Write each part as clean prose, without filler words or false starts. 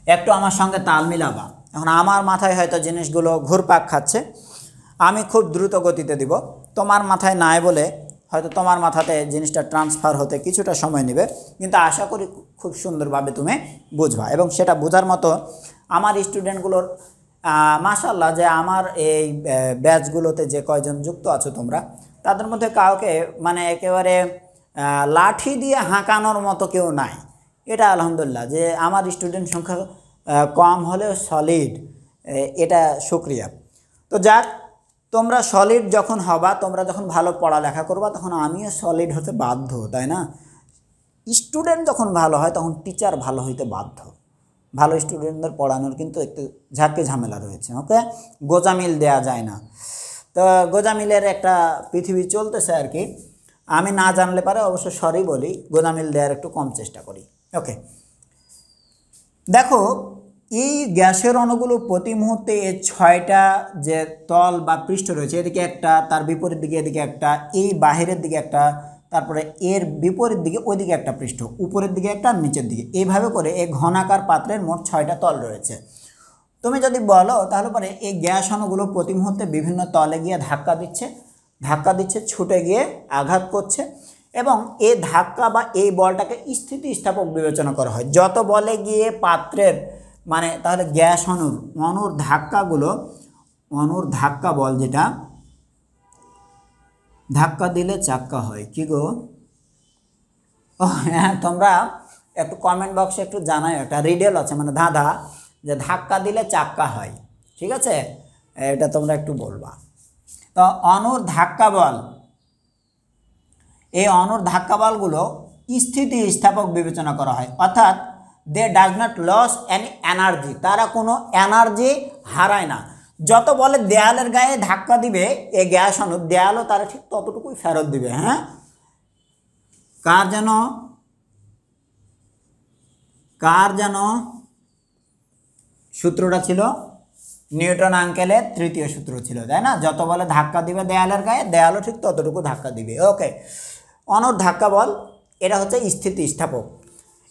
একটু আমার সঙ্গে তাল মিলাবা। এখন আমার মাথায় হয়তো জিনিসগুলো ঘুরপাক খাচ্ছে, আমি খুব দ্রুত গতিতে দিব, তোমার মাথায় নাই বলে হয়তো তোমার মাথাতে জিনিসটা ট্রান্সফার হতে কিছুটা সময় নেবে, কিন্তু আশা করি খুব সুন্দরভাবে তুমি বুঝবা। এবং সেটা বোঝার মতো আমার স্টুডেন্টগুলোর মাশাআল্লাহ, যে আমার এই ব্যাচগুলোতে যে কয়জন যুক্ত আছো তোমরা, তাদের মধ্যে কাউকে মানে একেবারে লাঠি দিয়ে হাঁকানোর মতো কেউ নাই। এটা আলহামদুলিল্লাহ, যে আমার স্টুডেন্ট সংখ্যা কম হলেও সলিড, এটা শুক্রিয়া। তো যাক, তোমরা সলিড যখন হবা, তোমরা যখন ভালো পড়ালেখা করবা, তখন আমিও সলিড হতে বাধ্য, তাই না? স্টুডেন্ট যখন ভালো হয় তখন টিচার ভালো হইতে বাধ্য। ভালো স্টুডেন্টদের পড়ানোর কিন্তু একটু ঝাঁকে ঝামেলা রয়েছে, ওকে? গোজামিল দেয়া যায় না। তো গোজামিলের একটা পৃথিবী চলতেছে আর কি। আমি না জানলে পারে অবশ্য সরি বলি, গোজামিল দেওয়ার একটু কম চেষ্টা করি, ওকে? দেখো, এই গ্যাসের অণুগুলো প্রতি মুহূর্তে এই 6টা যে তল বা পৃষ্ঠ রয়েছে, এদিকে একটা, তার বিপরীত দিকে এদিকে একটা, এই বাহিরের দিকে একটা, তারপরে এর বিপরীত দিকে ওইদিকে একটা পৃষ্ঠ, উপরের দিকে একটা, নিচের দিকে, এইভাবে করে এই ঘনাকার পাত্রের মোট 6টা তল রয়েছে। তুমি যদি বলো তাহলে পরে এই গ্যাস অণুগুলো প্রতি মুহূর্তে বিভিন্ন তলে গিয়ে ধাক্কা দিচ্ছে, ছুটে গিয়ে আঘাত করছে, এবং এই ধাক্কা বা এই বলটাকে স্থিতিস্থাপক বিবেচনা করা হয়। যত বলে গিয়ে পাত্রের মানে তাহলে গ্যাস অণুর ধাক্কাগুলো, অণুর ধাক্কা বল, যেটা ধাক্কা দিলে চাক্কা হয়, কি গো? ও হ্যাঁ, তোমরা একটু কমেন্ট বক্সে একটু জানাই, একটা রিডেল আছে মানে ধাঁধা, যে ধাক্কা দিলে চাক্কা হয়, ঠিক আছে? এটা তোমরা একটু বলবা। তো অণুর ধাক্কা বল, এই অণুর ধাক্কা বলগুলো স্থিতিস্থাপক বিবেচনা করা হয়, অর্থাৎ they does not loss any energy, তারা কোনো এনার্জি হারায় না। যত বলে দেয়ালের গায়ে ধাক্কা দিবে এই গ্যাস অণু, দেয়ালও তারা ঠিক ততটুকুই ফেরত দিবে। হ্যাঁ, কার যেন সূত্রটা ছিল? নিউটন আঙ্কেলের তৃতীয় সূত্র ছিল, তাই না? যত বলে ধাক্কা দিবে দেয়ালের গায়ে, দেয়ালও ঠিক ততটুকু ধাক্কা দিবে, ওকে? অণুর ধাক্কা বল, এটা হচ্ছে স্থিতিস্থাপক।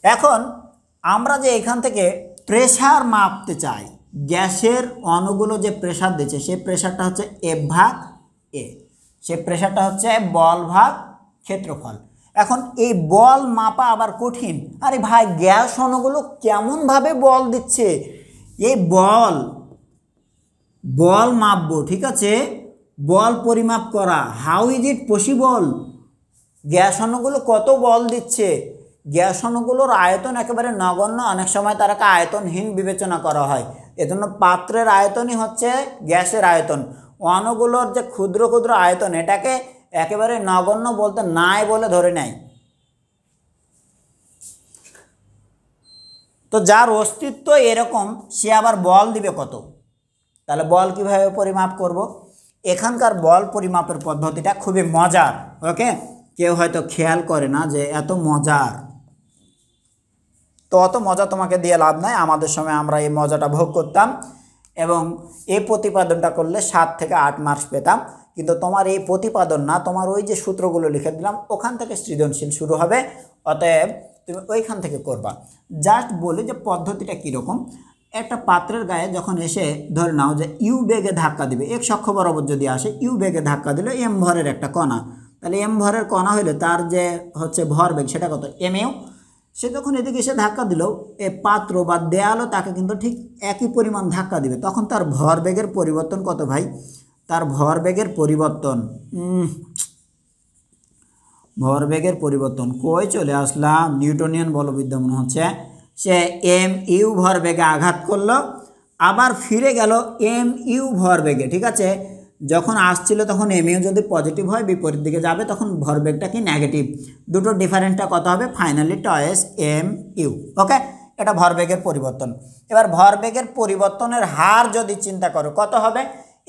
এখন আমরা যে এখান থেকে প্রেসার মাপতে চাই, গ্যাসের অণুগুলো যে প্রেসার দিচ্ছে, সেই প্রেসারটা হচ্ছে F/A, সেই প্রেসারটা হচ্ছে বল ভাগ ক্ষেত্রফল। এখন এই বল মাপা আবার কঠিন। আরে ভাই, গ্যাস অণুগুলো কেমনভাবে বল দিচ্ছে, এই বল মাপবো, ঠিক আছে? বল পরিমাপ করা, how is it possible? Gas অণুগুলো কত বল দিচ্ছে, গ্যাস অণুগুলোর আয়তন একেবারে নগণ্য, অনেক সময় তারাকে আয়তনহীন বিবেচনা করা হয়। এজন্য পাত্রের আয়তনই হচ্ছে গ্যাসের আয়তন। অণুগুলোর যে ক্ষুদ্র ক্ষুদ্র আয়তন, এটাকে একেবারে নগণ্য বলতে নাই বলে ধরে নেয়। তো যার অস্তিত্ব এরকম, সে আবার বল দিবে কত? তাহলে বল কিভাবে পরিমাপ করব? এখানকার বল পরিমাপের পদ্ধতিটা খুবই মজার, ওকে? কেউ হয়তো খেয়াল করে না যে এত মজার। তো অত মজা তোমাকে দিয়ে লাভ নাই, আমাদের সময় আমরা এই মজাটা ভোগ করতাম, এবং এই প্রতিপাদনটা করলে 7 থেকে 8 মার্কস পেতাম। কিন্তু তোমার এই প্রতিপাদন না, তোমার ওই যে সূত্রগুলো লিখে দিলাম, ওখান থেকে সৃজনশীল শুরু হবে, অতএব তুমি ওইখান থেকে করবা। জাস্ট বলি যে পদ্ধতিটা কীরকম। একটা পাত্রের গায়ে যখন এসে ধরে নাও যে ইউ বেগে ধাক্কা দিবে, এক অক্ষ বরাবর যদি আসে, ইউ বেগে ধাক্কা দিলে এম ভরের একটা কণা, তাহলে এম ভরের কণা হলে তার যে হচ্ছে ভরবেগ, সেটা কত? এমইউ। সে যখন এদিকে এসে ধাক্কা দিল, এ পাত্র বা দেয়ালও তাকে কিন্তু ঠিক একই পরিমাণ ধাক্কা দিবে, তখন তার ভরবেগের পরিবর্তন কত ভাই? তার ভরবেগের পরিবর্তন কই চলে আসলাম, নিউটনিয়ান বলবিদ্যা মনে হচ্ছে। সে এম ইউ ভরবেগে আঘাত করলো, আবার ফিরে গেল এম ইউ ভরবেগে, ঠিক আছে? যখন আসছিল তখন এম ইউ যদি পজিটিভ হয়, বিপরীত দিকে যাবে, তখন ভরবেগটা কি নেগেটিভ। দুটোর ডিফারেন্সটা কত হবে? ফাইনালি টয়েস এম ইউ, ওকে? এটা ভরবেগের পরিবর্তন। এবার ভরবেগের পরিবর্তনের হার যদি চিন্তা করো, কত হবে?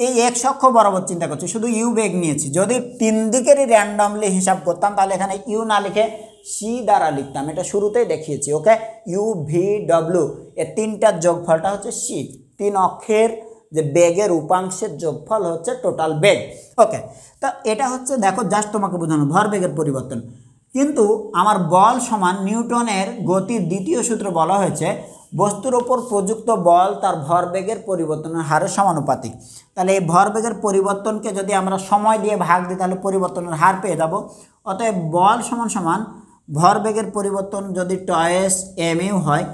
এই এক্স অক্ষ বরাবর চিন্তা করছি, শুধু ইউ বেগ নিয়েছি। যদি 3 দিকেরই র্যান্ডমলি হিসাব করতাম, তাহলে এখানে ইউ না লিখে সি দ্বারা লিখতাম, এটা শুরুতেই দেখিয়েছি, ওকে? ইউ ভি ডব্লিউ, এর 3টার যোগফলটা হচ্ছে সি। 3 অক্ষের যে বেগের উপাংশের যোগফল হচ্ছে টোটাল বেগ, ওকে? তো এটা হচ্ছে, দেখো জাস্ট তোমাকে বোঝানো ভরবেগের পরিবর্তন। কিন্তু আমার বল সমান নিউটনের গতির দ্বিতীয় সূত্র বলা হয়েছে, বস্তুর ওপর প্রযুক্ত বল তার ভরবেগের পরিবর্তনের হারের সমানুপাতিক। তাহলে এই ভরবেগের পরিবর্তনকে যদি আমরা সময় দিয়ে ভাগ দিই তাহলে পরিবর্তনের হার পেয়ে যাব। অতএব বল সমান সমান ভরবেগের পরিবর্তন যদি টয়েস এম ইউ হয়।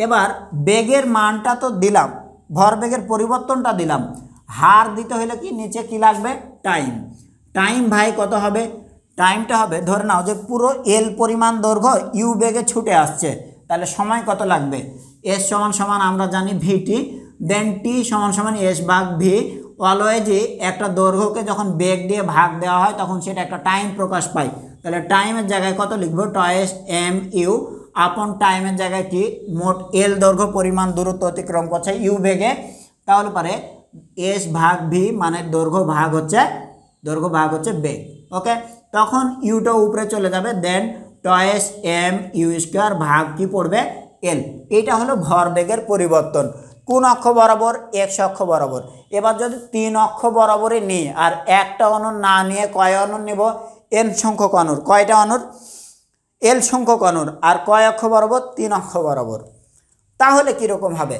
এবার বেগের মানটা তো দিলাম, ভরবেগের পরিবর্তনটা দিলাম, হার দিতে হলে কি নিচে কি লাগবে, টাইম। টাইম ভাই কত হবে, টাইমটা হবে ধরে নাও যে পুরো এল পরিমাণ দৈর্ঘ্য ইউ বেগে ছুটে আসছে, তাহলে সময় কত লাগবে, এস সমান সমান আমরা জানি ভিটি, দেন টি সমান সমান এস ভাগ ভি। অলওয়েজই একটা দৈর্ঘ্যকে যখন বেগ দিয়ে ভাগ দেওয়া হয় তখন সেটা একটা টাইম প্রকাশ পায়। তাহলে টাইমের জায়গায় কত লিখবো, টয়েস এম ইউ আপন টাইমের জায়গায় কি মোট এল দৈর্ঘ্য পরিমাণ দূরত্ব অতিক্রম করছে ইউ বেগে, তাহলে পারে এস ভাগ ভি মানে দৈর্ঘ্য ভাগ হচ্ছে বেগ। ওকে, তখন ইউটা উপরে চলে যাবে, দেন টয়েস এম ইউ স্কোয়ার ভাগ কি পড়বে এল। এইটা হলো ভরবেগের পরিবর্তন কোন অক্ষ বরাবর, এক্স অক্ষ বরাবর। এবার যদি 3 অক্ষ বরাবরই নিই আর একটা অণুর না নিয়ে কয় অণুর নিব, এন সংখ্যক অণুর, কয়টা অণুর, এল সংখ্যক অণুর, আর কয় অক্ষ বরাবর, 3 অক্ষ বরাবর, তাহলে কীরকম হবে,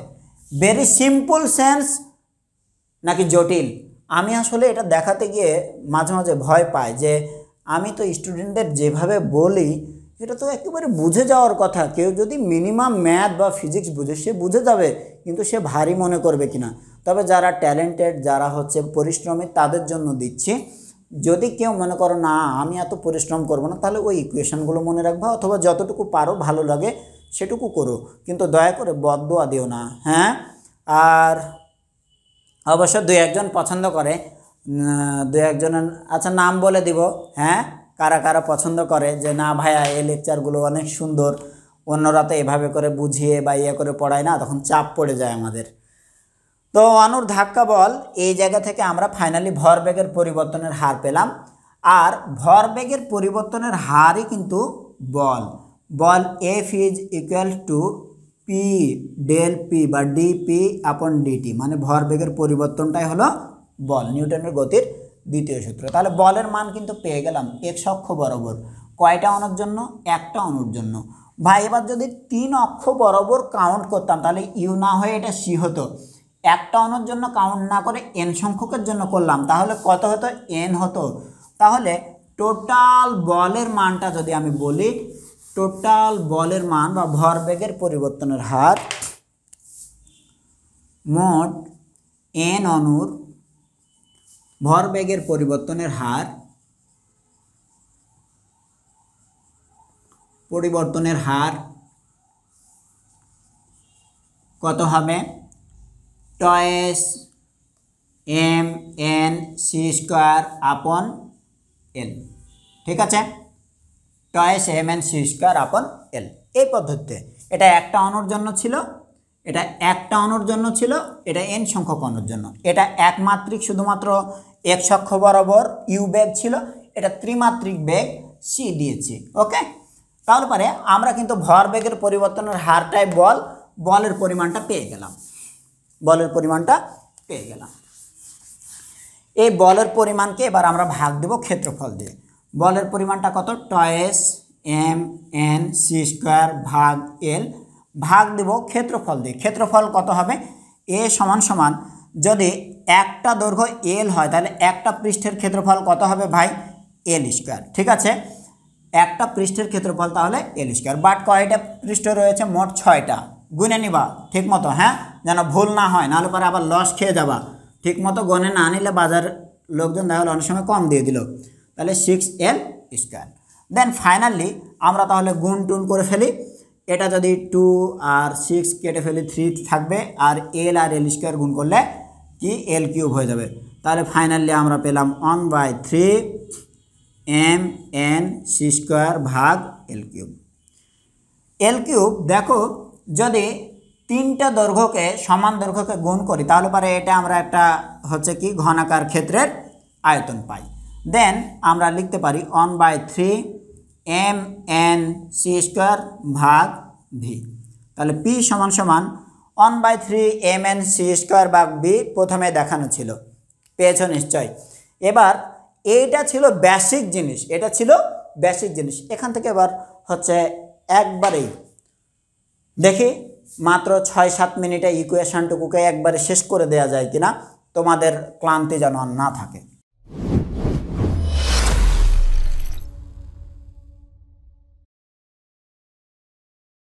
ভেরি সিম্পল সেন্স নাকি জটিল। আমি আসলে এটা দেখাতে গিয়ে মাঝে মাঝে ভয় পাই যে আমি তো স্টুডেন্টদের যেভাবে বলি এটা তো একেবারে বুঝে যাওয়ার কথা, কেউ যদি মিনিমাম ম্যাথ বা ফিজিক্স বুঝে সে বুঝে যাবে, কিন্তু সে ভারী মনে করবে কিনা। তবে যারা ট্যালেন্টেড, যারা হচ্ছে পরিশ্রমী তাদের জন্য দিচ্ছি। যদি কেউ মনে করো না আমি এত পরিশ্রম করব না, তাহলে ওই ইকুয়েশনগুলো মনে রাখবা, অথবা যতটুকু পারো ভালো লাগে সেটুকু করো, কিন্তু দয়া করে বদদোয়া দিও না। হ্যাঁ, আর অবশ্য 2-1জন পছন্দ করে, 2-1জনের আচ্ছা নাম বলে দিব। হ্যাঁ, কারা কারা পছন্দ করে যে না ভাইয়া এই লেকচারগুলো অনেক সুন্দর, অন্যরা তো এভাবে করে বুঝিয়ে বা ইয়ে করে পড়ায় না, তখন চাপ পড়ে যায় আমাদের। তো অণুর ধাক্কা বল, এই জায়গা থেকে আমরা ফাইনালি ভরবেগের পরিবর্তনের হার পেলাম। আর ভরবেগের পরিবর্তনের হারই কিন্তু বল। বল F is equal to P del P বা ডিপি আপন ডিটি, মানে ভরবেগের পরিবর্তনটাই হলো বল, নিউটনের গতির দ্বিতীয় সূত্র। তাহলে বলের মান কিন্তু পেয়ে গেলাম এক্স অক্ষ বরাবর, কয়টা অণুর জন্য, একটা অণুর জন্য। ভাই এবার যদি 3 অক্ষ বরাবর কাউন্ট করতাম তাহলে ইউ না হয়ে এটা সি হতো, একটা অণুর জন্য কাউন্ট না করে এন সংখ্যকের জন্য করলাম তাহলে কত হতো, এন হতো। তাহলে টোটাল বলের মানটা যদি আমি বলি, টোটাল বলের মান বা ভরবেগের পরিবর্তনের হার মোট এন অণুর ভরবেগের পরিবর্তনের হার কত হবে, টয়েস M N C square upon L. ঠিক আছে, টয়েস M N C square upon L. এই পদ্ধতিতে এটা একটা অণুর জন্য ছিল, এটা একটা অণুর জন্য ছিল, এটা এন সংখ্যক অণুর জন্য। এটা একমাত্রিক শুধুমাত্র এক্স অক্ষ বরাবর ইউ বেগ ছিল, এটা ত্রিমাত্রিক বেগ সি দিয়েছি। ওকে, তাহলে পরে আমরা কিন্তু ভরবেগের পরিবর্তনের হারটাই বলের পরিমাণটা পেয়ে গেলাম, এই বলের পরিমাণকে এবার আমরা ভাগ দেব ক্ষেত্রফল দিয়ে। বলের পরিমাণটা কত, টয়েস এম এন সি স্কোয়ার ভাগ এল, ভাগ দেব ক্ষেত্রফল দিয়ে। ক্ষেত্রফল কত হবে, এ সমান সমান যদি একটা দৈর্ঘ্য এল হয় তাহলে একটা পৃষ্ঠের ক্ষেত্রফল কত হবে ভাই, এল স্কোয়ার। ঠিক আছে, একটা পৃষ্ঠের ক্ষেত্রফল তাহলে এল স্কোয়ার। বাট কয়টা পৃষ্ঠ রয়েছে, মোট 6টা। গুনে নিবা ঠিক মতো, হ্যাঁ, যেন ভুল না হয়, নাহলে পরে আবার লস খেয়ে যাবা। ঠিক মতো গনে না নিলে বাজার লোকজন দেখা হলে অনেক সময় কম দিয়ে দিল। তাহলে 6L স্কোয়ার। দেন ফাইনালি আমরা তাহলে গুণ টুন করে ফেলি, এটা যদি 2 আর 6 কেটে ফেলি 3 থাকবে, আর এল আর এল স্কোয়ার গুণ করলে কি এল কিউব হয়ে যাবে। তাহলে ফাইনালি আমরা পেলাম 1/3 এম এন সি স্কোয়ার ভাগ এল কিউব। এল কিউব দেখো যদি 3টা দৈর্ঘ্যকে সমান দৈর্ঘ্যকে গুণ করি তাহলে পরে এটা আমরা একটা হচ্ছে কি ঘনাকার ক্ষেত্রের আয়তন পাই। দেন আমরা লিখতে পারি 1/3 এম এন সি স্কোয়ার ভাগ ভি। তাহলে পি সমান সমান 1/3 এম এন সি স্কোয়ার ভাগ ভি প্রথমে দেখানো ছিল, পেয়েছো নিশ্চয়। এবার এইটা ছিল বেসিক জিনিস, এখান থেকে এবার হচ্ছে একবারেই দেখি মাত্র 6-7 মিনিটে ইকুয়েশনটুকুকে একবারে শেষ করে দেওয়া যায় কিনা, তোমাদের ক্লান্তি যেন আর না থাকে।